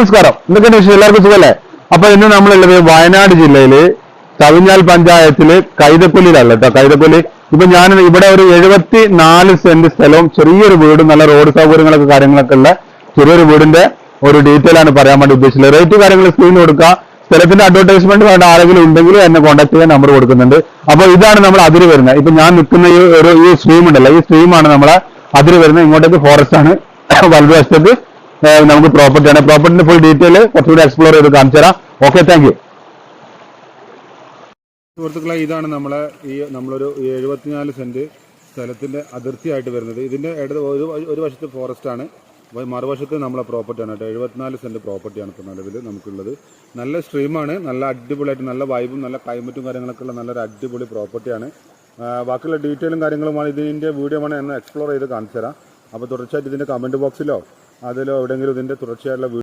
നമസ്കാരം. എന്തൊക്കെയാണ് വിഷയം? എല്ലാവർക്കും സുഖല്ലേ? അപ്പൊ ഇന്ന് നമ്മളുള്ളത് വയനാട് ജില്ലയില് തവിഞ്ഞാൽ പഞ്ചായത്തില് കൈതക്കൊല്ലിയിലല്ല കേട്ടോ. കൈതക്കൊല്ലി ഇപ്പൊ ഞാൻ ഇവിടെ ഒരു 74 സെന്റ് സ്ഥലവും ചെറിയൊരു വീടും നല്ല റോഡ് സൗകര്യങ്ങളൊക്കെ കാര്യങ്ങളൊക്കെ ഉള്ള ചെറിയൊരു വീടിന്റെ ഒരു ഡീറ്റെയിൽ ആണ് പറയാൻ വേണ്ടി ഉദ്ദേശിച്ചത്. റേറ്റ് കാര്യങ്ങൾ സ്ക്രീനിൽ കൊടുക്കുക. സ്ഥലത്തിന്റെ അഡ്വർടൈസ്മെന്റ് വേണ്ട ആരെങ്കിലും ഉണ്ടെങ്കിൽ എന്നെ കോൺടാക്ട് ചെയ്യാൻ നമ്പർ കൊടുക്കുന്നുണ്ട്. അപ്പൊ ഇതാണ് നമ്മൾ അതിര് വരുന്നത്. ഇപ്പൊ ഞാൻ നിൽക്കുന്ന ഈ സ്ട്രീം ഉണ്ടല്ലോ, ഈ സ്ട്രീമാണ് നമ്മളെ അതിര് വരുന്നത്. ഇങ്ങോട്ടേക്ക് ഫോറസ്റ്റ് ആണ്, വലതുവശത്തേക്ക് നമുക്ക് പ്രോപ്പർട്ടിയാണ്. പ്രോപ്പർട്ടിന്റെ ഫുൾ ഡീറ്റെയിൽ കുറച്ചുകൂടി എക്സ്പ്ലോർ ചെയ്ത് കാണിച്ചു തരാം. Okay, thank you. സുഹൃത്തുക്കളെ, ഇതാണ് നമ്മളൊരു 74 സെന്റ് സ്ഥലത്തിന്റെ അതിർത്തിയായിട്ട് വരുന്നത്. ഇതിന്റെ ഒരു വശത്ത് ഫോറസ്റ്റ് ആണ്, മറുവശത്ത് നമ്മളെ പ്രോപ്പർട്ടിയാണ് കേട്ടോ. 74 സെന്റ് പ്രോപ്പർട്ടിയാണ് ഇപ്പോൾ നിലവിൽ നമുക്കുള്ളത്. നല്ല സ്ട്രീമാണ്, നല്ല അടിപൊളിയായിട്ട് നല്ല വൈബും നല്ല ക്ലൈമറ്റും കാര്യങ്ങളൊക്കെ ഉള്ള നല്ലൊരു അടിപൊളി പ്രോപ്പർട്ടിയാണ്. ബാക്കിയുള്ള ഡീറ്റെയിലും കാര്യങ്ങളുമാണ് ഇതിന്റെ വീഡിയോ ആണ് എന്ന് എക്സ്പ്ലോർ ചെയ്ത് കാണിച്ചു തരാം. അപ്പോൾ തുടർച്ചയായിട്ട് ഇതിന്റെ കമന്റ് ബോക്സിലോ അതിലോ എവിടെയെങ്കിലും ഇതിന്റെ തുടർച്ചയായിട്ടുള്ള